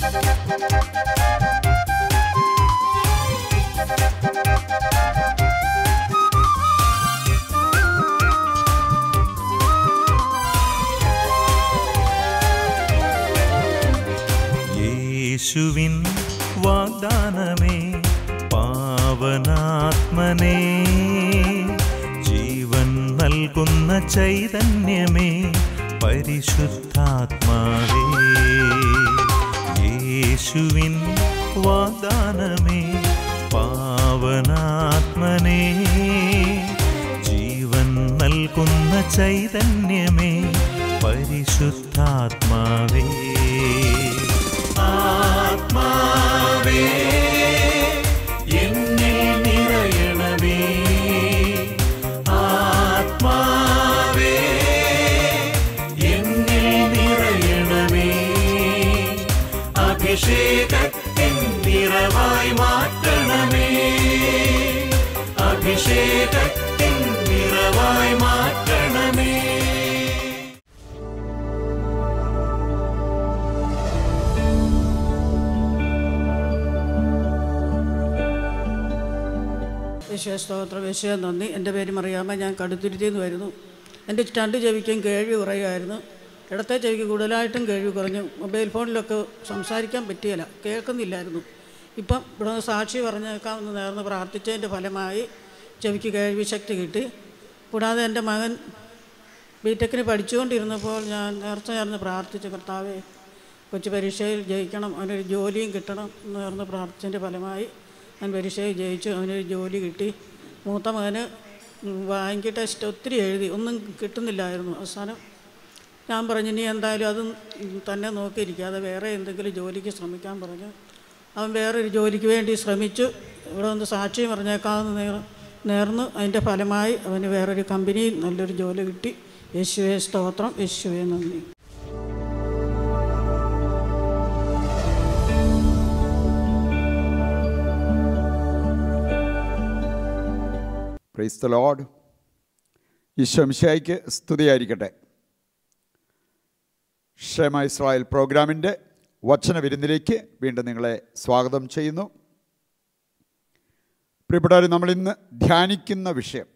യേശുവിൻ വാഗ്ദാനമേ പാവനാത്മനേ, ജീവൻ നൽകുന്ന ചൈതന്യമേ പരിശുദ്ധാത്മാവേ. യേശുവിൻ വാഗ്ദാനമേ പാവനാത്മനേ, ജീവൻ നൽകുന്ന ചൈതന്യമേ പരിശുദ്ധാത്മാവേ. ആത്മാവേ എന്നിൽ നിറയണമേ, ആത്മാവേ എന്നിൽ നിറയണമേ, അഭിഷേകത്തിൻ നിറവായി മാറ്റണമേ, അഭിഷേകത്തിൻ നിറവായി മാറ്റണമേ. സ്തോത്രം. യേശുവേ നന്ദി. എൻ്റെ പേര് മറിയാമ്മ. ഞാൻ കടുത്തുരുത്തിയിൽ നിന്ന് വരുന്നു. എൻ്റെ 2 ചെവിക്കും കേൾവി കുറയുമായിരുന്നു. ഇടത്തെ ചെവിക്ക് കൂടുതലായിട്ടും കേൾവി കുറഞ്ഞു. മൊബൈൽ ഫോണിലൊക്കെ സംസാരിക്കാൻ പറ്റിയില്ല, കേൾക്കുന്നില്ലായിരുന്നു. ഇപ്പം ഇവിടെ നിന്ന് സാക്ഷി പറഞ്ഞേക്കാമെന്ന് നേർന്ന് പ്രാർത്ഥിച്ചതിൻ്റെ ഫലമായി ചെവിക്ക് കേൾവി ശക്തി കിട്ടി. കൂടാതെ എൻ്റെ മകൻ ബിടെക്കിന് പഠിച്ചുകൊണ്ടിരുന്നപ്പോൾ ഞാൻ നേർന്ന് പ്രാർത്ഥിച്ചു, കർത്താവേ കൊച്ചു പരീക്ഷയിൽ ജയിക്കണം, അവനൊരു ജോലിയും കിട്ടണം എന്ന് നേർന്ന് പ്രാർത്ഥിച്ചതിൻ്റെ ഫലമായി ഞാൻ പരീക്ഷയിൽ ജയിച്ചു, അവനൊരു ജോലി കിട്ടി. മൂത്ത മകന് ബാങ്ക് ടെസ്റ്റ് ഒത്തിരി എഴുതി, ഒന്നും കിട്ടുന്നില്ലായിരുന്നു. അവസാനം ഞാൻ പറഞ്ഞു, ഇനി എന്തായാലും അതും തന്നെ നോക്കിയിരിക്കാതെ വേറെ എന്തെങ്കിലും ജോലിക്ക് ശ്രമിക്കാൻ പറഞ്ഞു. അവൻ വേറൊരു ജോലിക്ക് വേണ്ടി ശ്രമിച്ചു. ഇവിടെ വന്ന് സാക്ഷി പറഞ്ഞേക്കാമെന്ന് നേർന്ന് അതിൻ്റെ ഫലമായി അവന് വേറൊരു കമ്പനിയിൽ നല്ലൊരു ജോലി കിട്ടി. യേശുവേ സ്തോത്രം. യേശുവേ നന്ദി. Praise the Lord. ഈശോ മിശിഹായ്ക്ക് സ്തുതിയായിരിക്കട്ടെ. ക്ഷേമ ഇസ്രായേൽ പ്രോഗ്രാമിൻ്റെ വചന വിരുന്നിലേക്ക് വീണ്ടും നിങ്ങളെ സ്വാഗതം ചെയ്യുന്നു. പ്രിയപ്പെട്ടവർ, നമ്മളിന്ന് ധ്യാനിക്കുന്ന വിഷയം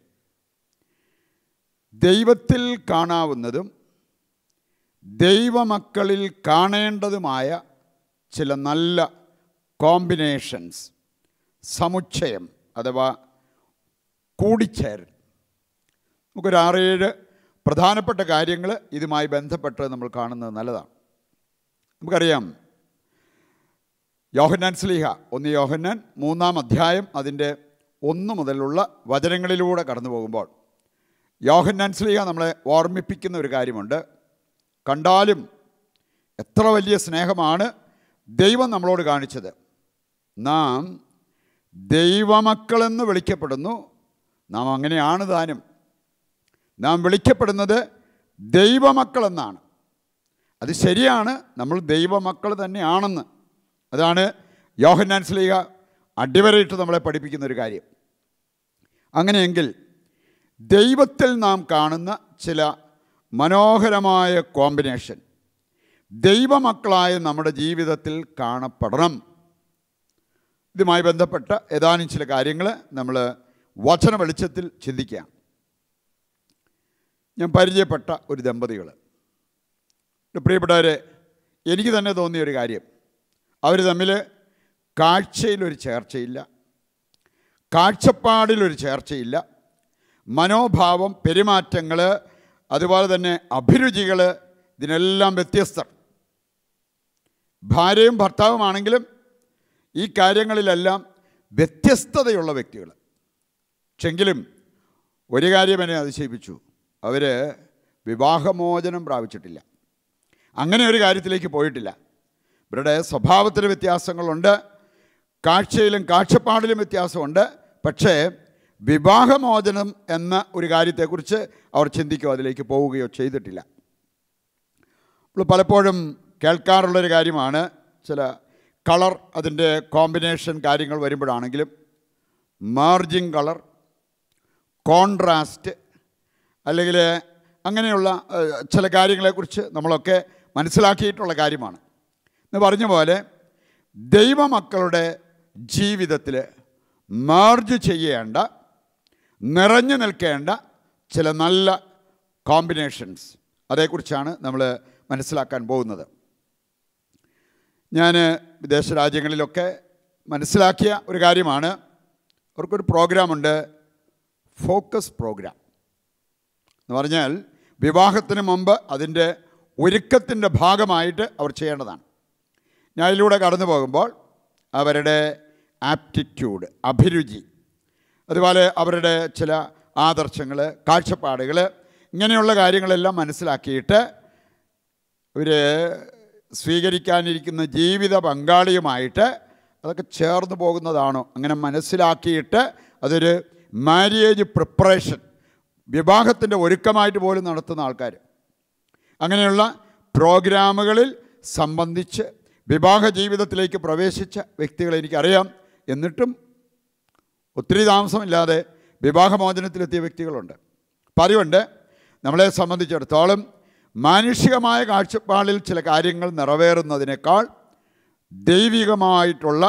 ദൈവത്തിൽ കാണാവുന്നതും ദൈവമക്കളിൽ കാണേണ്ടതുമായ ചില നല്ല കോമ്പിനേഷൻസ്, സമുച്ചയം അഥവാ കൂടിച്ചേരൽ. നമുക്കൊരു 6-7 പ്രധാനപ്പെട്ട കാര്യങ്ങൾ ഇതുമായി ബന്ധപ്പെട്ട് നമ്മൾ കാണുന്നത് നല്ലതാണ്. നമുക്കറിയാം, യോഹന്നാൻ ശ്ലീഹ 1 യോഹന്നാൻ 3-ാം അധ്യായം അതിൻ്റെ 1 മുതലുള്ള വചനങ്ങളിലൂടെ കടന്നു പോകുമ്പോൾ യോഹന്നാൻ ശ്ലീഹ നമ്മളെ ഓർമ്മിപ്പിക്കുന്ന ഒരു കാര്യമുണ്ട്. കണ്ടാലും എത്ര വലിയ സ്നേഹമാണ് ദൈവം നമ്മളോട് കാണിച്ചത്. നാം ദൈവമക്കളെന്ന് വിളിക്കപ്പെടുന്നു. നാം അങ്ങനെയാണ് താനും. നാം വിളിക്കപ്പെടുന്നത് ദൈവമക്കളെന്നാണ്. അത് ശരിയാണ്, നമ്മൾ ദൈവമക്കൾ തന്നെയാണെന്ന്. അതാണ് യോഹന്നാൻ ശ്ലീഹ അടിവരയിട്ട് നമ്മളെ പഠിപ്പിക്കുന്ന ഒരു കാര്യം. അങ്ങനെയെങ്കിൽ ദൈവത്തിൽ നാം കാണുന്ന ചില മനോഹരമായ കോമ്പിനേഷൻ ദൈവമക്കളായ നമ്മുടെ ജീവിതത്തിൽ കാണപ്പെടണം. ഇതുമായി ബന്ധപ്പെട്ട ഏതാനും ചില കാര്യങ്ങൾ നമ്മൾ വചന വെളിച്ചത്തിൽ ചിന്തിക്കാം. ഞാൻ പരിചയപ്പെട്ട ഒരു ദമ്പതികൾ, പ്രിയപ്പെട്ടവരെ, എനിക്ക് തന്നെ തോന്നിയൊരു കാര്യം, അവർ തമ്മിൽ കാഴ്ചയിലൊരു ചേർച്ചയില്ല, കാഴ്ചപ്പാടിലൊരു ചേർച്ചയില്ല, മനോഭാവം, പെരുമാറ്റങ്ങൾ, അതുപോലെ തന്നെ അഭിരുചികൾ, ഇതിനെല്ലാം വ്യത്യസ്തർ. ഭാര്യയും ഭർത്താവുമാണെങ്കിലും ഈ കാര്യങ്ങളിലെല്ലാം വ്യത്യസ്തതയുള്ള വ്യക്തികൾ. പക്ഷെങ്കിലും ഒരു കാര്യം എന്നെ അതിശയിപ്പിച്ചു, അവർ വിവാഹമോചനം പ്രാപിച്ചിട്ടില്ല. അങ്ങനെ ഒരു കാര്യത്തിലേക്ക് പോയിട്ടില്ല. ഇവരുടെ സ്വഭാവത്തിന് വ്യത്യാസങ്ങളുണ്ട്, കാഴ്ചയിലും കാഴ്ചപ്പാടിലും വ്യത്യാസമുണ്ട്. പക്ഷേ വിവാഹമോചനം എന്ന ഒരു കാര്യത്തെക്കുറിച്ച് അവർ ചിന്തിക്കുകയോ അതിലേക്ക് പോവുകയോ ചെയ്തിട്ടില്ല. നമ്മൾ പലപ്പോഴും കേൾക്കാറുള്ളൊരു കാര്യമാണ്, ചില കളർ, അതിൻ്റെ കോമ്പിനേഷൻ കാര്യങ്ങൾ വരുമ്പോഴാണെങ്കിലും മാർജിങ് കളർ, കോൺട്രാസ്റ്റ്, അല്ലെങ്കിൽ അങ്ങനെയുള്ള ചില കാര്യങ്ങളെക്കുറിച്ച് നമ്മളൊക്കെ മനസ്സിലാക്കിയിട്ടുള്ള കാര്യമാണ്. എന്ന് പറഞ്ഞ പോലെ ദൈവമക്കളുടെ ജീവിതത്തിൽ മെർജ് ചെയ്യേണ്ട, നിറഞ്ഞു നിൽക്കേണ്ട ചില നല്ല കോമ്പിനേഷൻസ്, അതേക്കുറിച്ചാണ് നമ്മൾ മനസ്സിലാക്കാൻ പോകുന്നത്. ഞാൻ വിദേശ രാജ്യങ്ങളിലൊക്കെ മനസ്സിലാക്കിയ ഒരു കാര്യമാണ്, അവർക്കൊരു പ്രോഗ്രാമുണ്ട്, ഫോക്കസ് പ്രോഗ്രാം എന്ന് പറഞ്ഞാൽ വിവാഹത്തിന് മുമ്പ് അതിൻ്റെ ഒരുക്കത്തിൻ്റെ ഭാഗമായിട്ട് അവർ ചെയ്യേണ്ടതാണ്. ഞാൻ അതിലൂടെ കടന്നു പോകുമ്പോൾ അവരുടെ ആപ്റ്റിറ്റ്യൂഡ്, അഭിരുചി, അതുപോലെ അവരുടെ ചില ആദർശങ്ങൾ, കാഴ്ചപ്പാടുകൾ, ഇങ്ങനെയുള്ള കാര്യങ്ങളെല്ലാം മനസ്സിലാക്കിയിട്ട് ഇവർ സ്വീകരിക്കാനിരിക്കുന്ന ജീവിത പങ്കാളിയുമായിട്ട് അതൊക്കെ ചേർന്ന് പോകുന്നതാണോ, അങ്ങനെ മനസ്സിലാക്കിയിട്ട് അതൊരു മാര്യേജ് പ്രിപ്പറേഷൻ, വിവാഹത്തിൻ്റെ ഒരുക്കമായിട്ട് പോലും നടത്തുന്ന ആൾക്കാർ. അങ്ങനെയുള്ള പ്രോഗ്രാമുകളിൽ സംബന്ധിച്ച് വിവാഹ ജീവിതത്തിലേക്ക് പ്രവേശിച്ച വ്യക്തികളെ എനിക്കറിയാം. എന്നിട്ടും ഒത്തിരി താമസമില്ലാതെ വിവാഹമോചനത്തിലെത്തിയ വ്യക്തികളുണ്ട്. അപ്പം അതുകൊണ്ട് നമ്മളെ സംബന്ധിച്ചിടത്തോളം മാനുഷികമായ കാഴ്ചപ്പാടിൽ ചില കാര്യങ്ങൾ നിറവേറുന്നതിനേക്കാൾ ദൈവികമായിട്ടുള്ള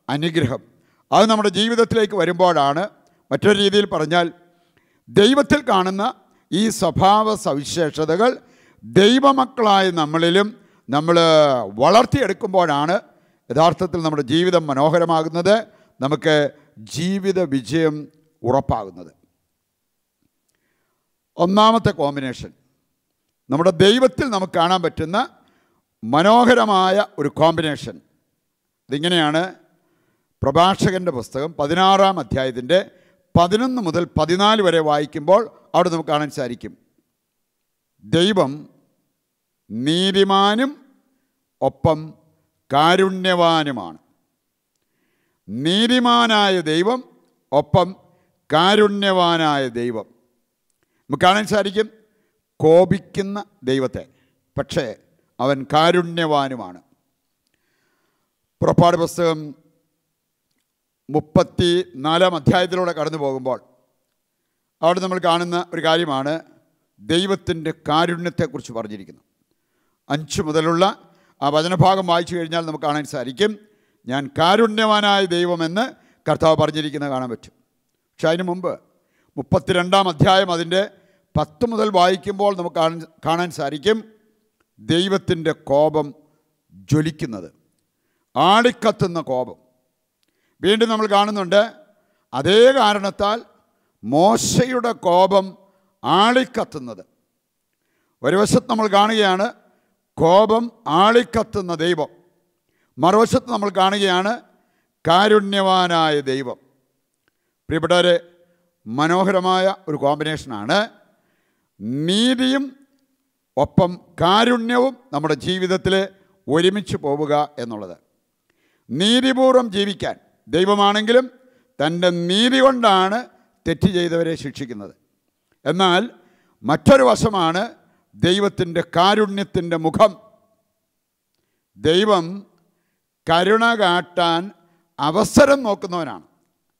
അനുഗ്രഹം അത് നമ്മുടെ ജീവിതത്തിലേക്ക് വരുമ്പോഴാണ്, മറ്റൊരു രീതിയിൽ പറഞ്ഞാൽ ദൈവത്തിൽ കാണുന്ന ഈ സ്വഭാവ സവിശേഷതകൾ ദൈവമക്കളായ നമ്മളിലും നമ്മൾ വളർത്തിയെടുക്കുമ്പോഴാണ് യഥാർത്ഥത്തിൽ നമ്മുടെ ജീവിതം മനോഹരമാകുന്നത്, നമുക്ക് ജീവിത വിജയം ഉറപ്പാകുന്നത്. ഒന്നാമത്തെ കോമ്പിനേഷൻ, നമ്മുടെ ദൈവത്തിൽ നമുക്ക് കാണാൻ പറ്റുന്ന മനോഹരമായ ഒരു കോമ്പിനേഷൻ. ഇതിങ്ങനെയാണ്. പ്രഭാഷകൻ്റെ പുസ്തകം 16-ാം അധ്യായത്തിൻ്റെ 11 മുതൽ 14 വരെ വായിക്കുമ്പോൾ അവിടെ നമുക്ക് കാണാൻ സാധിക്കും, ദൈവം നീതിമാനും ഒപ്പം കാരുണ്യവാനുമാണ്. നീതിമാനായ ദൈവം ഒപ്പം കാരുണ്യവാനായ ദൈവം. നമുക്ക് കാണാൻ സാധിക്കും കോപിക്കുന്ന ദൈവത്തെ, പക്ഷേ അവൻ കാരുണ്യവാനുമാണ്. പുറപ്പാട് പുസ്തകം 34-ാം അധ്യായത്തിലൂടെ കടന്നു പോകുമ്പോൾ അവിടെ നമ്മൾ കാണുന്ന ഒരു കാര്യമാണ്, ദൈവത്തിൻ്റെ കാരുണ്യത്തെക്കുറിച്ച് പറഞ്ഞിരിക്കുന്നു. 5 മുതലുള്ള ആ വചനഭാഗം വായിച്ചു കഴിഞ്ഞാൽ നമുക്ക് കാണാൻ സാധിക്കും, ഞാൻ കാരുണ്യവാനായ ദൈവമെന്ന് കർത്താവ് പറഞ്ഞിരിക്കുന്നത് കാണാൻ പറ്റും. പക്ഷെ അതിന് മുമ്പ് 32-ാം അധ്യായം അതിൻ്റെ 10 മുതൽ വായിക്കുമ്പോൾ നമുക്ക് കാണാൻ സാധിക്കും ദൈവത്തിൻ്റെ കോപം ജ്വലിക്കുന്നത്, ആളിക്കത്തുന്ന കോപം. വീണ്ടും നമ്മൾ കാണുന്നുണ്ട് അതേ കാരണത്താൽ മോശയുടെ കോപം ആളിക്കത്തുന്നത്. ഒരു വശത്ത് നമ്മൾ കാണുകയാണ് കോപം ആളിക്കത്തുന്ന ദൈവം, മറുവശത്ത് നമ്മൾ കാണുകയാണ് കാരുണ്യവാനായ ദൈവം. പ്രിയപ്പെട്ടവരെ, മനോഹരമായ ഒരു കോമ്പിനേഷനാണ്. നീതിയും ഒപ്പം കാരുണ്യവും നമ്മുടെ ജീവിതത്തിൽ ഒരുമിച്ച് പോവുക എന്നുള്ളത്. നീതിപൂർവം ജീവിക്കാൻ ദൈവമാണെങ്കിലും തൻ്റെ നീതി കൊണ്ടാണ് തെറ്റ് ചെയ്തവരെ ശിക്ഷിക്കുന്നത്. എന്നാൽ മറ്റൊരു വശമാണ് ദൈവത്തിൻ്റെ കാരുണ്യത്തിൻ്റെ മുഖം. ദൈവം കരുണ കാട്ടാൻ അവസരം നോക്കുന്നവനാണ്.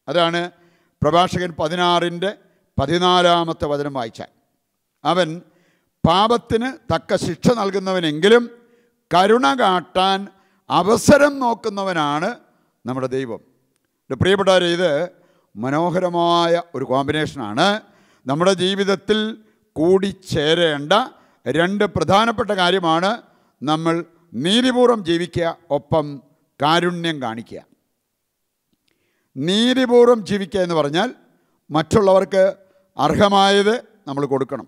അതാണ് പ്രഭാഷകൻ 16-ന്റെ 14-ാമത്തെ വചനം വായിച്ചാൽ, അവൻ പാപത്തിന് തക്ക ശിക്ഷ നൽകുന്നവനെങ്കിലും കരുണ കാട്ടാൻ അവസരം നോക്കുന്നവനാണ് നമ്മുടെ ദൈവം. പ്രിയപ്പെട്ടവരെ, ഇത് മനോഹരമായ ഒരു കോമ്പിനേഷനാണ്. നമ്മുടെ ജീവിതത്തിൽ കൂടിച്ചേരേണ്ട 2 പ്രധാനപ്പെട്ട കാര്യമാണ്, നമ്മൾ നീതിപൂർവം ജീവിക്കുക, ഒപ്പം കാരുണ്യം കാണിക്കുക. നീതിപൂർവം ജീവിക്കുക എന്ന് പറഞ്ഞാൽ മറ്റുള്ളവർക്ക് അർഹമായത് നമ്മൾ കൊടുക്കണം,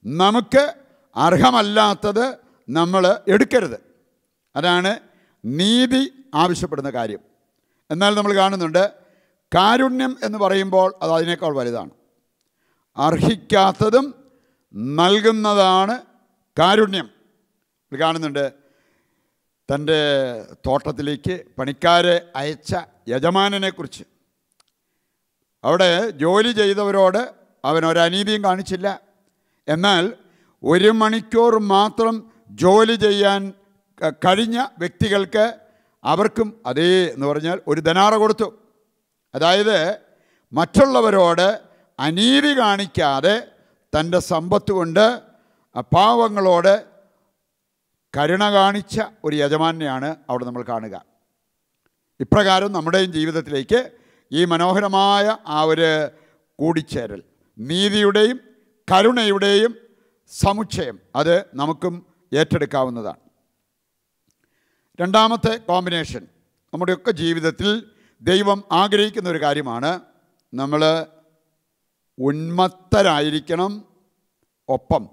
നമുക്ക് അർഹമല്ലാത്തത് നമ്മൾ എടുക്കരുത്. അതാണ് നീതി ആവശ്യപ്പെടുന്ന കാര്യം. എന്നാൽ നമ്മൾ കാണുന്നുണ്ട് കാരുണ്യം എന്ന് പറയുമ്പോൾ അത് അതിനേക്കാൾ വലുതാണ്. അർഹിക്കാത്തതും നൽകുന്നതാണ് കാരുണ്യം. കാണുന്നുണ്ട് തൻ്റെ തോട്ടത്തിലേക്ക് പണിക്കാരെ അയച്ച യജമാനനെക്കുറിച്ച്. അവിടെ ജോലി ചെയ്തവരോട് അവൻ ഒരനീതിയും കാണിച്ചില്ല. എന്നാൽ 1 മണിക്കൂർ മാത്രം ജോലി ചെയ്യാൻ കഴിഞ്ഞ വ്യക്തികൾക്ക് അവർക്കും അതേ എന്ന് പറഞ്ഞാൽ 1 ദനാറ കൊടുത്തു. അതായത് മറ്റുള്ളവരോട് അനീതി കാണിക്കാതെ തൻ്റെ സമ്പത്ത് കൊണ്ട് പാവങ്ങളോട് കരുണ കാണിച്ച ഒരു യജമാനെയാണ് അവിടെ നമ്മൾ കാണുക. ഇപ്രകാരം നമ്മുടെയും ജീവിതത്തിലേക്ക് ഈ മനോഹരമായ ആ ഒരു കൂടിച്ചേരൽ, നീതിയുടെയും കരുണയുടെയും സമുച്ചയം, അത് നമുക്കും ഏറ്റെടുക്കാവുന്നതാണ്. രണ്ടാമത്തെ കോമ്പിനേഷൻ, നമ്മുടെയൊക്കെ ജീവിതത്തിൽ ദൈവം ആഗ്രഹിക്കുന്ന ഒരു കാര്യമാണ്. നമ്മൾ ഉന്മത്തരായിരിക്കണം, ഒപ്പം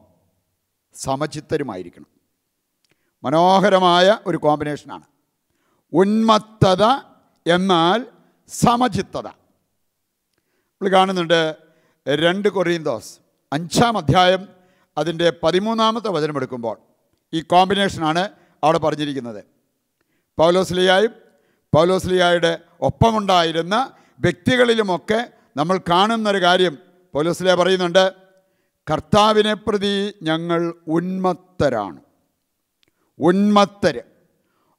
സമചിത്തരുമായിരിക്കണം. മനോഹരമായ ഒരു കോമ്പിനേഷനാണ്. ഉന്മത്തത എന്നാൽ സമചിത്തത. നമ്മൾ കാണുന്നുണ്ട് 2 കൊറിന്തോസ് 5-ാം അധ്യായം അതിൻ്റെ 13-ാമത്തെ വചനം എടുക്കുമ്പോൾ ഈ കോമ്പിനേഷനാണ് അവിടെ പറഞ്ഞിരിക്കുന്നത്. പൗലോസ്ലീഹായും പൗലോസ്ലീഹായുടെ ഒപ്പമുണ്ടായിരുന്ന വ്യക്തികളിലുമൊക്കെ നമ്മൾ കാണുന്നൊരു കാര്യം പൗലോസ്ലീഹ പറയുന്നുണ്ട്, കർത്താവിനെ പ്രതി ഞങ്ങൾ ഉന്മത്തരാണ്. ഉന്മത്തര്,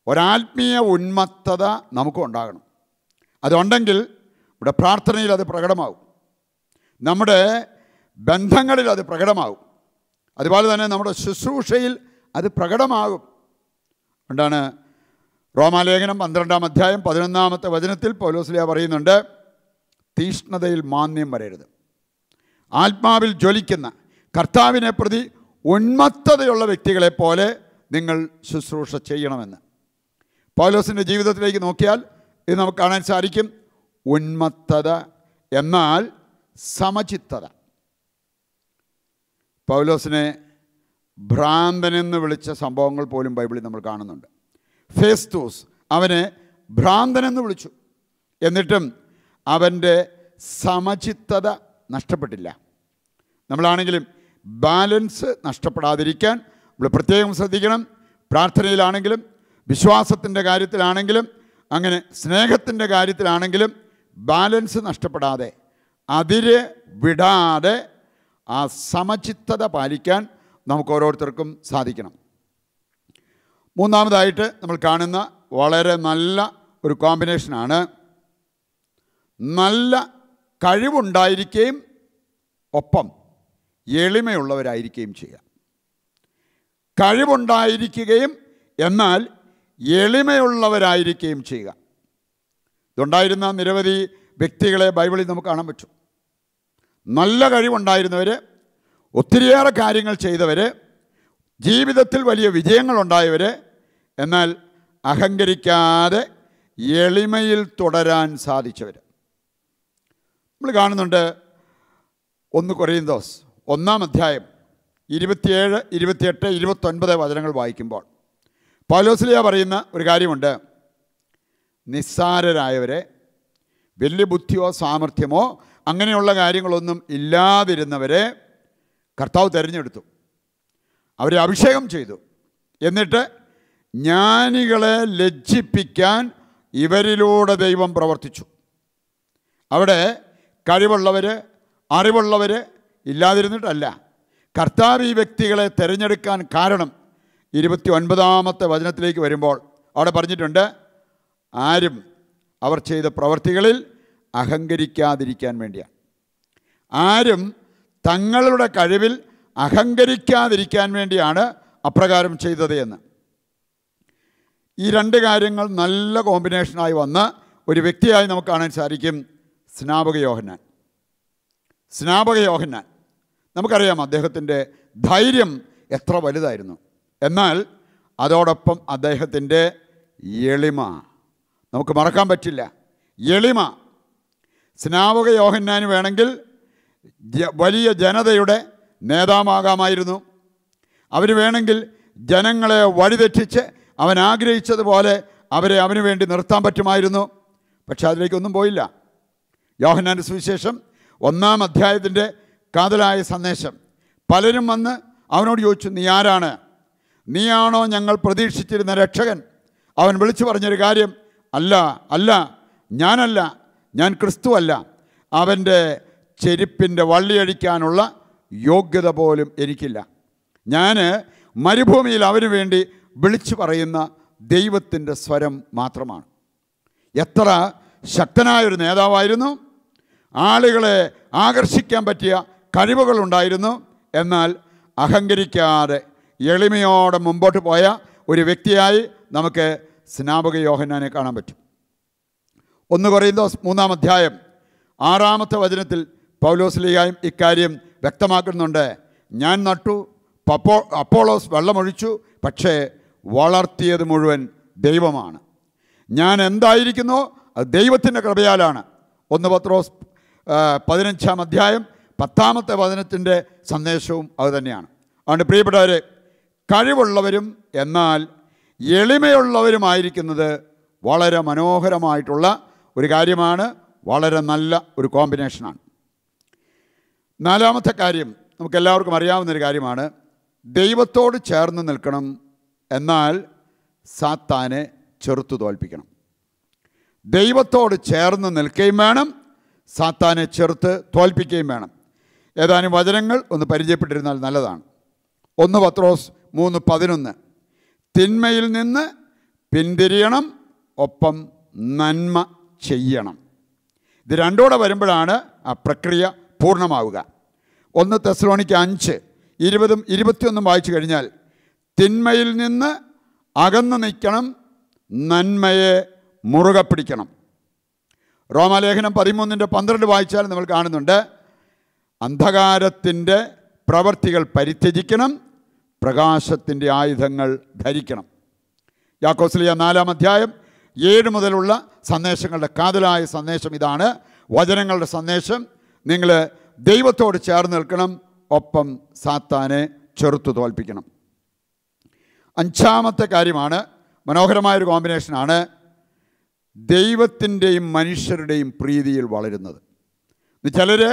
ഒരാത്മീയ ഉന്മത്തത നമുക്കും ഉണ്ടാകണം. അതുണ്ടെങ്കിൽ ഇവിടെ പ്രാർത്ഥനയിൽ അത് പ്രകടമാകും, നമ്മുടെ ബന്ധങ്ങളിൽ അത് പ്രകടമാകും, അതുപോലെ തന്നെ നമ്മുടെ ശുശ്രൂഷയിൽ അത് പ്രകടമാകും. അതുകൊണ്ടാണ് റോമാലേഖനം 12-ാം അധ്യായം 11-ാമത്തെ വചനത്തിൽ പൗലോസ്ലീഹ പറയുന്നുണ്ട്, തീഷ്ണതയിൽ മാന്യം വരരുത്, ആത്മാവിൽ ജ്വലിക്കുന്ന കർത്താവിനെ പ്രതി ഉന്മത്തതയുള്ള വ്യക്തികളെപ്പോലെ നിങ്ങൾ ശുശ്രൂഷ ചെയ്യണമെന്ന്. പൗലോസിൻ്റെ ജീവിതത്തിലേക്ക് നോക്കിയാൽ ഇത് നമുക്ക് കാണാൻ സാധിക്കും. ഉന്മത്തത എന്നാൽ സമചിത്തത. പൗലോസിനെ ഭ്രാന്തനെന്ന് വിളിച്ച സംഭവങ്ങൾ പോലും ബൈബിളിൽ നമ്മൾ കാണുന്നുണ്ട്. ഫെസ്തൂസ് അവനെ ഭ്രാന്തനെന്ന് വിളിച്ചു, എന്നിട്ടും അവൻ്റെ സമചിത്തത നഷ്ടപ്പെട്ടില്ല. നമ്മളാണെങ്കിലും ബാലൻസ് നഷ്ടപ്പെടാതിരിക്കാൻ നമ്മൾ പ്രത്യേകം ശ്രദ്ധിക്കണം. പ്രാർത്ഥനയിലാണെങ്കിലും വിശ്വാസത്തിൻ്റെ കാര്യത്തിലാണെങ്കിലും അങ്ങനെ സ്നേഹത്തിൻ്റെ കാര്യത്തിലാണെങ്കിലും ബാലൻസ് നഷ്ടപ്പെടാതെ, അതിര് വിടാതെ ആ സമചിത്തത പാലിക്കാൻ നമുക്ക് ഓരോരുത്തർക്കും സാധിക്കണം. മൂന്നാമതായിട്ട് നമ്മൾ കാണുന്ന വളരെ നല്ല ഒരു കോമ്പിനേഷനാണ്, നല്ല കഴിവുണ്ടായിരിക്കുകയും ഒപ്പം എളിമയുള്ളവരായിരിക്കുകയും ചെയ്യുക. കഴിവുണ്ടായിരിക്കുകയും എന്നാൽ എളിമയുള്ളവരായിരിക്കുകയും ചെയ്യുക. ഇതുണ്ടായിരുന്ന നിരവധി വ്യക്തികളെ ബൈബിളിൽ നമുക്ക് കാണാൻ പറ്റും. നല്ല കഴിവുണ്ടായിരുന്നവർ, ഒത്തിരിയേറെ കാര്യങ്ങൾ ചെയ്തവർ, ജീവിതത്തിൽ വലിയ വിജയങ്ങളുണ്ടായവർ, എന്നാൽ അഹങ്കരിക്കാതെ എളിമയിൽ തുടരാൻ സാധിച്ചവർ. നമ്മൾ കാണുന്നുണ്ട് 1 കൊറിന്തോസ് 1-ാം അധ്യായം 27, 28, 29 വചനങ്ങൾ വായിക്കുമ്പോൾ പൗലോസ്ലീഹ പറയുന്ന ഒരു കാര്യമുണ്ട്. നിസ്സാരരായവരെ, വലിയ ബുദ്ധിയോ സാമർഥ്യമോ അങ്ങനെയുള്ള കാര്യങ്ങളൊന്നും ഇല്ലാതിരുന്നവരെ കർത്താവ് തിരഞ്ഞെടുത്തു, അവരെ അഭിഷേകം ചെയ്തു. എന്നിട്ട് ജ്ഞാനികളെ ലജ്ജിപ്പിക്കാൻ ഇവരിലൂടെ ദൈവം പ്രവർത്തിച്ചു. അവിടെ കഴിവുള്ളവർ, അറിവുള്ളവർ ഇല്ലാതിരുന്നിട്ടല്ല. കർത്താവ് ഈ വ്യക്തികളെ തിരഞ്ഞെടുക്കാൻ കാരണം 29-ാമത്തെ വചനത്തിലേക്ക് വരുമ്പോൾ അവിടെ പറഞ്ഞിട്ടുണ്ട്, ആരും അവർ ചെയ്ത പ്രവർത്തികളിൽ അഹങ്കരിക്കാതിരിക്കാൻ വേണ്ടിയാണ്. ആരും തങ്ങളുടെ കഴിവിൽ അഹങ്കരിക്കാതിരിക്കാൻ വേണ്ടിയാണ് അപ്രകാരം ചെയ്തത് എന്ന്. ഈ 2 കാര്യങ്ങൾ നല്ല കോമ്പിനേഷനായി വന്ന ഒരു വ്യക്തിയായി നമുക്ക് കാണാൻ സാധിക്കും. സ്നാപക യോഹന്നാൻ നമുക്കറിയാം, അദ്ദേഹത്തിൻ്റെ ധൈര്യം എത്ര വലുതായിരുന്നു. എന്നാൽ അതോടൊപ്പം അദ്ദേഹത്തിൻ്റെ എളിമ നമുക്ക് മറക്കാൻ പറ്റില്ല. എളിമ. സ്നാപക യോഹന്നാന് വേണമെങ്കിൽ വലിയ ജനതയുടെ നേതാവാകാമായിരുന്നു. അവന് വേണമെങ്കിൽ ജനങ്ങളെ വഴിതെറ്റിച്ച് അവൻ ആഗ്രഹിച്ചതുപോലെ അവരെ അവന് വേണ്ടി നിർത്താൻ പറ്റുമായിരുന്നു. പക്ഷെ അതിലേക്കൊന്നും പോയില്ല. യോഹന്നാൻ്റെ സുവിശേഷം 1-ാം അധ്യായത്തിൻ്റെ കാതലായ സന്ദേശം, പലരും വന്ന് അവനോട് ചോദിച്ചു, നീ ആരാണ്? നീയാണോ ഞങ്ങൾ പ്രതീക്ഷിച്ചിരുന്ന രക്ഷകൻ? അവൻ വിളിച്ചു പറഞ്ഞൊരു കാര്യം, അല്ല, ഞാനല്ല, ഞാൻ ക്രിസ്തു അല്ല. അവൻ്റെ ചെരുപ്പിൻ്റെ വള്ളിയടിക്കാനുള്ള യോഗ്യത പോലും എനിക്കില്ല. ഞാൻ മരുഭൂമിയിൽ അവന് വേണ്ടി വിളിച്ചു പറയുന്ന ദൈവത്തിൻ്റെ സ്വരം മാത്രമാണ്. എത്ര ശക്തനായൊരു നേതാവായിരുന്നു! ആളുകളെ ആകർഷിക്കാൻ പറ്റിയ കഴിവുകളുണ്ടായിരുന്നു. എന്നാൽ അഹങ്കരിക്കാതെ എളിമയോടെ മുമ്പോട്ട് പോയ ഒരു വ്യക്തിയായി നമുക്ക് സ്നാപക യോഹന്നാനെ കാണാൻ പറ്റും. 1 കൊരിന്തോസ് 3-ാം അധ്യായം 6-ാമത്തെ വചനത്തിൽ പൗലോസ്ലീഹായും ഇക്കാര്യം വ്യക്തമാക്കുന്നുണ്ട്. ഞാൻ നട്ടു, അപ്പോളോസ് വെള്ളമൊഴിച്ചു, പക്ഷേ വളർത്തിയത് മുഴുവൻ ദൈവമാണ്. ഞാൻ എന്തായിരിക്കുന്നോ അത് ദൈവത്തിൻ്റെ കൃപയാലാണ്. 1 പത്രോസ് 15-ാം അധ്യായം 10-ാമത്തെ വചനത്തിൻ്റെ സന്ദേശവും അതുതന്നെയാണ്. അതുകൊണ്ട് പ്രിയപ്പെട്ടവരെ, കഴിവുള്ളവരും എന്നാൽ എളിമയുള്ളവരുമായിരിക്കുന്നത് വളരെ മനോഹരമായിട്ടുള്ള ഒരു കാര്യമാണ്. വളരെ നല്ല ഒരു കോമ്പിനേഷനാണ്. 4-ാമത്തെ കാര്യം നമുക്കെല്ലാവർക്കും അറിയാവുന്നൊരു കാര്യമാണ്. ദൈവത്തോട് ചേർന്ന് നിൽക്കണം, എന്നാൽ സാത്താനെ ചെറുത്തു തോൽപ്പിക്കണം. ദൈവത്തോട് ചേർന്ന് നിൽക്കുകയും വേണം, സാത്താനെ ചെറുത്ത് തോൽപ്പിക്കുകയും വേണം. ഏതാനും വചനങ്ങൾ ഒന്ന് പരിചയപ്പെട്ടിരുന്നാൽ നല്ലതാണ്. 1 പത്രോസ് 3:11 തിന്മയിൽ നിന്ന് പിന്തിരിയണം, ഒപ്പം നന്മ ചെയ്യണം. ഇത് രണ്ടോടെ വരുമ്പോഴാണ് ആ പ്രക്രിയ പൂർണ്ണമാവുക. 1 തെസ്സലോനിക്ക 5:20-21 വായിച്ചു കഴിഞ്ഞാൽ തിന്മയിൽ നിന്ന് അകന്നു നിൽക്കണം, നന്മയെ മുറുകെ പിടിക്കണം. റോമാലേഖനം 13:12 വായിച്ചാൽ നമ്മൾ കാണുന്നുണ്ട്, അന്ധകാരത്തിൻ്റെ പ്രവർത്തികൾ പരിത്യജിക്കണം, പ്രകാശത്തിൻ്റെ ആയുധങ്ങൾ ധരിക്കണം. യാക്കോസ്ലീഹ 4-ാം അധ്യായം 7 മുതലുള്ള സന്ദേശങ്ങളുടെ കാതലായ സന്ദേശം ഇതാണ്. വചനങ്ങളുടെ സന്ദേശം, നിങ്ങൾ ദൈവത്തോട് ചേർന്ന് നിൽക്കണം, ഒപ്പം സാത്താനെ ചെറുത്തു തോൽപ്പിക്കണം. 5-ാമത്തെ കാര്യമാണ്, മനോഹരമായൊരു കോമ്പിനേഷനാണ്, ദൈവത്തിൻ്റെയും മനുഷ്യരുടെയും പ്രീതിയിൽ വളരുന്നത്. ചിലർ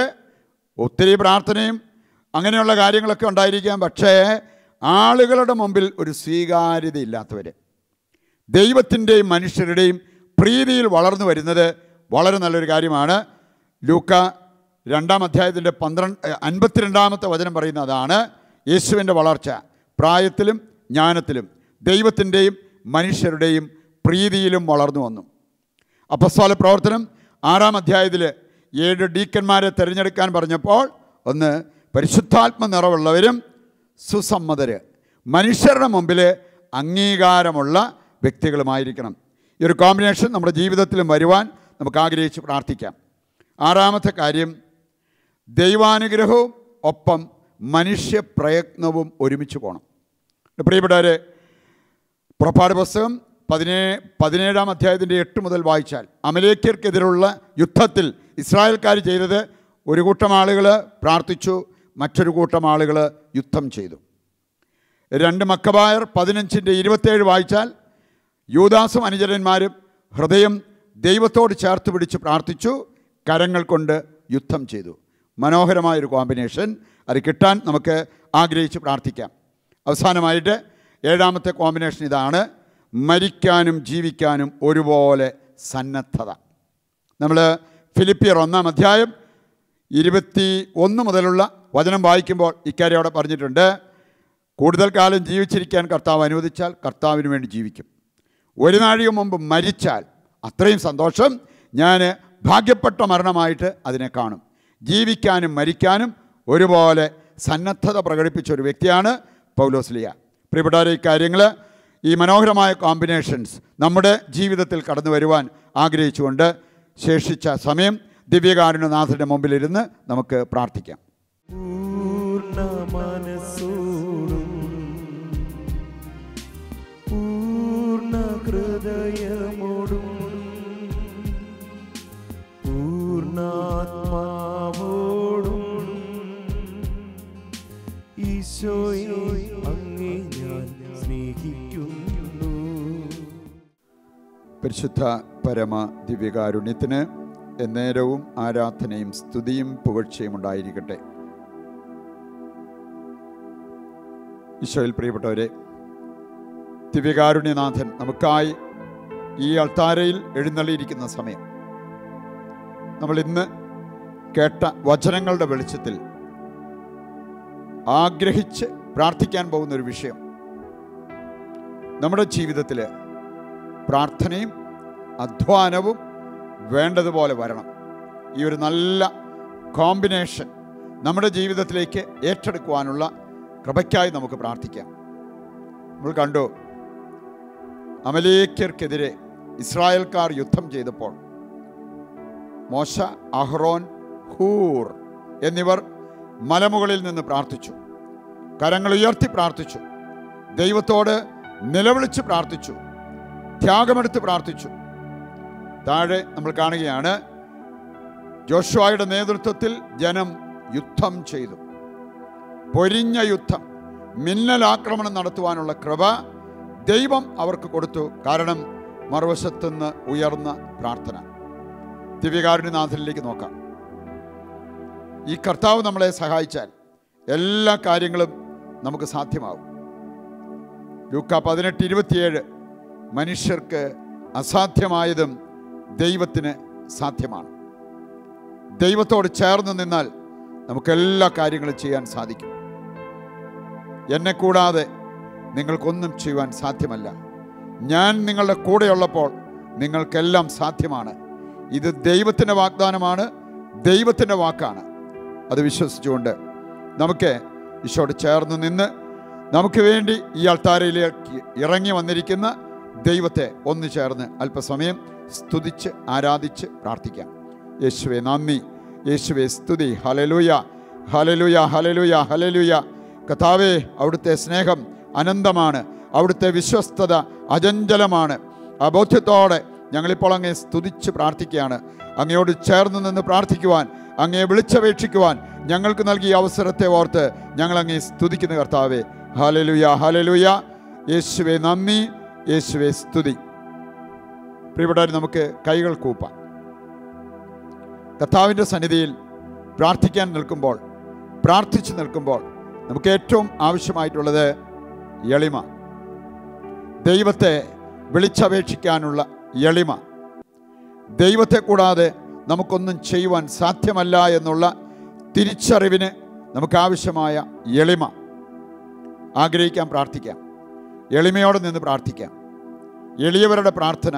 ഒത്തിരി പ്രാർത്ഥനയും അങ്ങനെയുള്ള കാര്യങ്ങളൊക്കെ ഉണ്ടായിരിക്കാം, പക്ഷേ ആളുകളുടെ മുമ്പിൽ ഒരു സ്വീകാര്യതയില്ലാത്തവർ. ദൈവത്തിൻ്റെയും മനുഷ്യരുടെയും പ്രീതിയിൽ വളർന്നു വരുന്നത് വളരെ നല്ലൊരു കാര്യമാണ്. ലൂക്ക 2-ാം അധ്യായത്തിൻ്റെ 52-ാമത്തെ വചനം പറയുന്ന അതാണ്. യേശുവിൻ്റെ വളർച്ച പ്രായത്തിലും ജ്ഞാനത്തിലും ദൈവത്തിൻ്റെയും മനുഷ്യരുടെയും പ്രീതിയിലും വളർന്നു വന്നു. അപ്പസ്തോല പ്രവർത്തനം 6-ാം അധ്യായത്തിൽ 7 ഡീക്കന്മാരെ തിരഞ്ഞെടുക്കാൻ പറഞ്ഞപ്പോൾ, ഒന്ന് പരിശുദ്ധാത്മ നിറവുള്ളവരും സുസമ്മതർ, മനുഷ്യരുടെ മുമ്പിൽ അംഗീകാരമുള്ള വ്യക്തികളുമായിരിക്കണം. ഈ ഒരു കോമ്പിനേഷൻ നമ്മുടെ ജീവിതത്തിലും വരുവാൻ നമുക്ക് ആഗ്രഹിച്ച് പ്രാർത്ഥിക്കാം. 6-ാമത്തെ കാര്യം, ദൈവാനുഗ്രഹവും ഒപ്പം മനുഷ്യ പ്രയത്നവും ഒരുമിച്ച് പോകണം. പ്രിയപ്പെട്ടവരെ, പുറപ്പാട് പുസ്തകം 17-ാം അധ്യായത്തിൻ്റെ 8 മുതൽ വായിച്ചാൽ അമലേക്യർക്കെതിരുള്ള യുദ്ധത്തിൽ ഇസ്രായേൽക്കാർ ചെയ്തത്, ഒരു കൂട്ടം ആളുകൾ പ്രാർത്ഥിച്ചു, മറ്റൊരു കൂട്ടം ആളുകൾ യുദ്ധം ചെയ്തു. 2 മക്കബായർ 15-27 വായിച്ചാൽ യൂദാസും അനുചരന്മാരും ഹൃദയം ദൈവത്തോട് ചേർത്ത് പിടിച്ച് പ്രാർത്ഥിച്ചു, കരങ്ങൾ കൊണ്ട് യുദ്ധം ചെയ്തു. മനോഹരമായൊരു കോമ്പിനേഷൻ. അത് കിട്ടാൻ നമുക്ക് ആഗ്രഹിച്ച് പ്രാർത്ഥിക്കാം. അവസാനമായിട്ട് 7-ാമത്തെ കോമ്പിനേഷൻ ഇതാണ്, മരിക്കാനും ജീവിക്കാനും ഒരുപോലെ സന്നദ്ധത. നമ്മൾ ഫിലിപ്പിയർ 1-ാം അധ്യായം 21 മുതലുള്ള വചനം വായിക്കുമ്പോൾ ഇക്കാര്യം അവിടെ പറഞ്ഞിട്ടുണ്ട്. കൂടുതൽ കാലം ജീവിച്ചിരിക്കാൻ കർത്താവ് അനുവദിച്ചാൽ കർത്താവിന് വേണ്ടി ജീവിക്കും. ഒരു നാഴിക മുമ്പ് മരിച്ചാൽ അത്രയും സന്തോഷം. ഞാൻ ഭാഗ്യപ്പെട്ട മരണമായിട്ട് അതിനെ കാണും. ജീവിക്കാനും മരിക്കാനും ഒരുപോലെ സന്നദ്ധത പ്രകടിപ്പിച്ച ഒരു വ്യക്തിയാണ് പൗലോസ്ലീഹ. പ്രിയപ്പെട്ടവരെ, ഈ കാര്യങ്ങൾ, ഈ മനോഹരമായ കോമ്പിനേഷൻസ് നമ്മുടെ ജീവിതത്തിൽ കടന്നു വരുവാൻ ആഗ്രഹിച്ചുകൊണ്ട് ശേഷിച്ച സമയം ദിവ്യകാരുണ്യനാഥൻ്റെ മുമ്പിലിരുന്ന് നമുക്ക് പ്രാർത്ഥിക്കാം. പൂർണ്ണ മനസ്സോടും പൂർണ്ണ ഹൃദയമോടും പൂർണ്ണാത്മാവോടും ഈശോയെ അങ്ങേ ഞാൻ സ്നേഹിക്കുന്നു. പരിശുദ്ധ പരമ ദിവ്യകാരുണ്യത്തിന് എന്നേരവും ആരാധനയും സ്തുതിയും പുകഴ്ചയും ഉണ്ടായിരിക്കട്ടെ. ഈശോയിൽ പ്രിയപ്പെട്ടവരെ, ദിവ്യകാരുണ്യനാഥൻ നമുക്കായി ഈ അൾത്താരയിൽ എഴുന്നള്ളിയിരിക്കുന്ന സമയം, നമ്മൾ ഇന്ന് കേട്ട വചനങ്ങളുടെ വെളിച്ചത്തിൽ ആഗ്രഹിച്ച് പ്രാർത്ഥിക്കാൻ പോകുന്നൊരു വിഷയം, നമ്മുടെ ജീവിതത്തിൽ പ്രാർത്ഥനയും അധ്വാനവും വേണ്ടതുപോലെ വരണം. ഈ ഒരു നല്ല കോമ്പിനേഷൻ നമ്മുടെ ജീവിതത്തിലേക്ക് ഏറ്റെടുക്കുവാനുള്ള കൃപയ്ക്കായി നമുക്ക് പ്രാർത്ഥിക്കാം. നമ്മൾ കണ്ടു, അമലേക്യർക്കെതിരെ ഇസ്രായേൽക്കാർ യുദ്ധം ചെയ്തപ്പോൾ മോശ, അഹ്റോൻ, ഹൂർ എന്നിവർ മലമുകളിൽ നിന്ന് പ്രാർത്ഥിച്ചു. കരങ്ങൾ ഉയർത്തി പ്രാർത്ഥിച്ചു. ദൈവത്തോട് നിലവിളിച്ച് പ്രാർത്ഥിച്ചു. ത്യാഗമെടുത്ത് പ്രാർത്ഥിച്ചു. താഴെ നമ്മൾ കാണുകയാണ്, ജോഷുവയുടെ നേതൃത്വത്തിൽ ജനം യുദ്ധം ചെയ്തു. പൊരിഞ്ഞ യുദ്ധം, മിന്നലാക്രമണം നടത്തുവാനുള്ള കൃപ ദൈവം അവർക്ക് കൊടുത്തു. കാരണം മറുവശത്തുനിന്ന് ഉയർന്ന പ്രാർത്ഥന. ദിവ്യകാരുണ്യനാഥനിലേക്ക് നോക്കാം. ഈ കർത്താവ് നമ്മളെ സഹായിച്ചാൽ എല്ലാ കാര്യങ്ങളും നമുക്ക് സാധ്യമാകും. ലൂക്ക 18:27 മനുഷ്യർക്ക് അസാധ്യമായതും ദൈവത്തിന് സാധ്യമാണ്. ദൈവത്തോട് ചേർന്ന് നിന്നാൽ നമുക്കെല്ലാ കാര്യങ്ങളും ചെയ്യാൻ സാധിക്കും. എന്നെ കൂടാതെ നിങ്ങൾക്കൊന്നും ചെയ്യുവാൻ സാധ്യമല്ല. ഞാൻ നിങ്ങളുടെ കൂടെയുള്ളപ്പോൾ നിങ്ങൾക്കെല്ലാം സാധ്യമാണ്. ഇത് ദൈവത്തിൻ്റെ വാഗ്ദാനമാണ്, ദൈവത്തിൻ്റെ വാക്കാണ്. അത് വിശ്വസിച്ചുകൊണ്ട് നമുക്ക് ഈശോയോട് ചേർന്ന് നിന്ന് നമുക്ക് വേണ്ടി ഈ അൾത്താരയിലേക്ക് ഇറങ്ങി വന്നിരിക്കുന്ന ദൈവത്തെ ഒന്ന് ചേർന്ന് അല്പസമയം സ്തുതിച്ച് ആരാധിച്ച് പ്രാർത്ഥിക്കാം. യേശുവേ നന്ദി, യേശുവേ സ്തുതി. Hallelujah, hallelujah, hallelujah, hallelujah. കർത്താവേ, അവിടുത്തെ സ്നേഹം അനന്തമാണ്, അവിടുത്തെ വിശ്വസ്തത അചഞ്ചലമാണ്. ആ ബോധ്യത്തോടെ ഞങ്ങളിപ്പോൾ അങ്ങയെ സ്തുതിച്ച് പ്രാർത്ഥിക്കുകയാണ്. അങ്ങയോട് ചേർന്ന് നിന്ന് പ്രാർത്ഥിക്കുവാൻ, അങ്ങയെ വിളിച്ചപേക്ഷിക്കുവാൻ ഞങ്ങൾക്ക് നൽകിയ അവസരത്തെ ഓർത്ത് ഞങ്ങൾ അങ്ങയെ സ്തുതിക്കുന്ന കർത്താവേ. Hallelujah, hallelujah. യേശുവേ നന്ദി, യേശുവേ സ്തുതി. പ്രിയപ്പെട്ടവർ, നമുക്ക് കൈകൾ കൂപ്പാം. കർത്താവിൻ്റെ സന്നിധിയിൽ പ്രാർത്ഥിക്കാൻ നിൽക്കുമ്പോൾ, പ്രാർത്ഥിച്ച് നിൽക്കുമ്പോൾ നമുക്ക് ഏറ്റവും ആവശ്യമായിട്ടുള്ളത് എളിമ. ദൈവത്തെ വിളിച്ചപേക്ഷിക്കാനുള്ള എളിമ. ദൈവത്തെ കൂടാതെ നമുക്കൊന്നും ചെയ്യുവാൻ സാധ്യമല്ല എന്നുള്ള തിരിച്ചറിവിന് നമുക്കാവശ്യമായ എളിമ. ആഗ്രഹിക്കാം, പ്രാർത്ഥിക്കാം. എളിമയോടെ നിന്ന് പ്രാർത്ഥിക്കാം. എളിയവരുടെ പ്രാർത്ഥന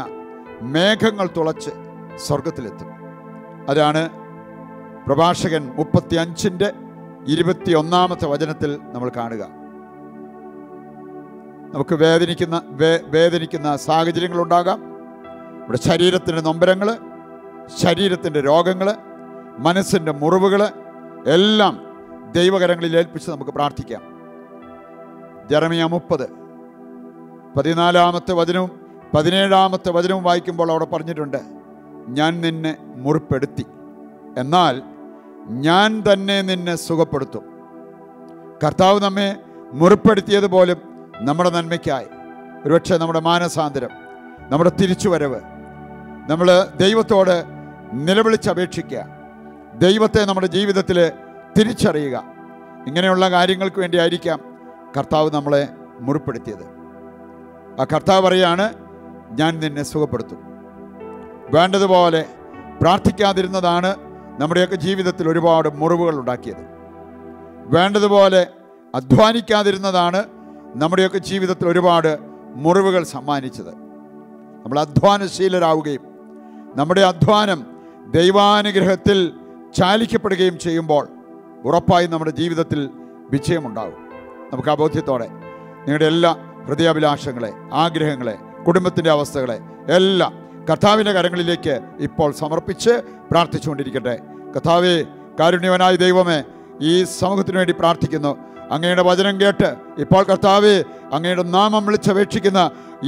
മേഘങ്ങൾ തുളച്ച് സ്വർഗത്തിലെത്തും. അതാണ് പ്രഭാഷകൻ 35:21 വചനത്തിൽ നമ്മൾ കാണുക. നമുക്ക് വേദനിക്കുന്ന സാഹചര്യങ്ങളുണ്ടാകാം. നമ്മുടെ ശരീരത്തിൻ്റെ നൊമ്പരങ്ങൾ, ശരീരത്തിൻ്റെ രോഗങ്ങൾ, മനസ്സിൻ്റെ മുറിവുകൾ എല്ലാം ദൈവകരങ്ങളിൽ ഏൽപ്പിച്ച് നമുക്ക് പ്രാർത്ഥിക്കാം. ജെറമിയ 30:14 വചനവും 17 വചനവും വായിക്കുമ്പോൾ അവിടെ പറഞ്ഞിട്ടുണ്ട്, ഞാൻ നിന്നെ മുറിപ്പെടുത്തി, എന്നാൽ ഞാൻ തന്നെ നിന്നെ സുഖപ്പെടുത്തും. കർത്താവ് നമ്മെ മുറിപ്പെടുത്തിയതുപോലും നമ്മുടെ നന്മയ്ക്കായി. ഒരുപക്ഷെ നമ്മുടെ മാനസാന്തരം, നമ്മുടെ തിരിച്ചുവരവ്, നമ്മൾ ദൈവത്തോട് നിലവിളിച്ചപേക്ഷിക്കുക, ദൈവത്തെ നമ്മുടെ ജീവിതത്തിൽ തിരിച്ചറിയുക, ഇങ്ങനെയുള്ള കാര്യങ്ങൾക്ക് വേണ്ടിയായിരിക്കാം കർത്താവ് നമ്മളെ മുറിപ്പെടുത്തിയത്. ആ കർത്താവ് പറയാണ്, ഞാൻ നിന്നെ സുഖപ്പെടുത്തും. വേണ്ടതുപോലെ പ്രാർത്ഥിക്കാതിരുന്നതാണ് നമ്മുടെയൊക്കെ ജീവിതത്തിൽ ഒരുപാട് മുറിവുകൾ ഉണ്ടാക്കിയത്. വേണ്ടതുപോലെ അധ്വാനിക്കാതിരുന്നതാണ് നമ്മുടെയൊക്കെ ജീവിതത്തിൽ ഒരുപാട് മുറിവുകൾ സമ്മാനിച്ചത്. നമ്മൾ അധ്വാനശീലരാവുകയും നമ്മുടെ അധ്വാനം ദൈവാനുഗ്രഹത്തിൽ ചാലിക്കപ്പെടുകയും ചെയ്യുമ്പോൾ ഉറപ്പായും നമ്മുടെ ജീവിതത്തിൽ വിജയമുണ്ടാകും. നമുക്ക് ആ ബോധ്യത്തോടെ നിങ്ങളുടെ എല്ലാ ഹൃദയാഭിലാഷങ്ങളെ, ആഗ്രഹങ്ങളെ, കുടുംബത്തിൻ്റെ അവസ്ഥകളെ എല്ലാം കർത്താവിൻ്റെ കരങ്ങളിലേക്ക് ഇപ്പോൾ സമർപ്പിച്ച് പ്രാർത്ഥിച്ചുകൊണ്ടിരിക്കട്ടെ. കർത്താവേ, കാരുണ്യവനായ ദൈവമേ, ഈ സമൂഹത്തിന് വേണ്ടി പ്രാർത്ഥിക്കുന്നു. അങ്ങയുടെ വചനം കേട്ട് ഇപ്പോൾ കർത്താവേ, അങ്ങയുടെ നാമം വിളിച്ചപേക്ഷിക്കുന്ന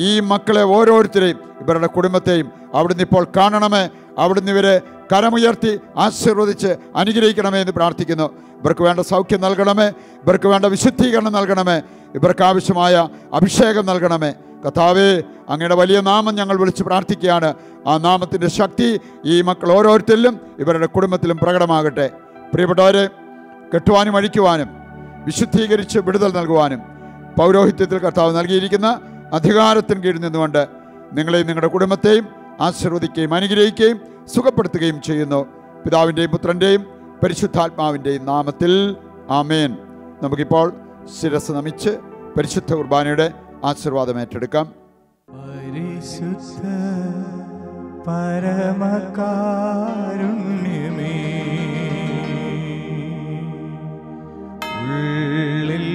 ഈ മക്കളെ ഓരോരുത്തരെയും, ഇവരുടെ കുടുംബത്തെയും അവിടുന്ന് ഇപ്പോൾ കാണണമേ. അവിടുന്ന് ഇവരെ കരമുയർത്തി ആശീർവദിച്ച് അനുഗ്രഹിക്കണമേ എന്ന് പ്രാർത്ഥിക്കുന്നു. ഇവർക്ക് വേണ്ട സൗഖ്യം നൽകണമേ, ഇവർക്ക് വേണ്ട വിശുദ്ധീകരണം നൽകണമേ, ഇവർക്ക് ആവശ്യമായ അഭിഷേകം നൽകണമേ. കർത്താവേ, അങ്ങയുടെ വലിയ നാമം ഞങ്ങൾ വിളിച്ച് പ്രാർത്ഥിക്കുകയാണ്. ആ നാമത്തിൻ്റെ ശക്തി ഈ മക്കൾ ഓരോരുത്തരിലും ഇവരുടെ കുടുംബത്തിലും പ്രകടമാകട്ടെ. പ്രിയപ്പെട്ടവരെ, കെട്ടുവാനും അഴിക്കുവാനും വിശുദ്ധീകരിച്ച് വിടുതൽ നൽകുവാനും പൗരോഹിത്യത്തിൽ കർത്താവ് നൽകിയിരിക്കുന്ന അധികാരത്തിന് കീഴിൽ നിന്നുകൊണ്ട് നിങ്ങളെയും നിങ്ങളുടെ കുടുംബത്തെയും ആശീർവദിക്കുകയും അനുഗ്രഹിക്കുകയും സുഖപ്പെടുത്തുകയും ചെയ്യുന്നു. പിതാവിൻ്റെയും പുത്രൻ്റെയും പരിശുദ്ധാത്മാവിൻ്റെയും നാമത്തിൽ ആമേൻ. നമുക്കിപ്പോൾ ശിരസ് നമിച്ച് പരിശുദ്ധ കുർബാനയുടെ ആശീർവാദം ഏറ്റെടുക്കാം. പരിശുദ്ധ പരമകാരുണ്യമേ, ഉള്ളിൽ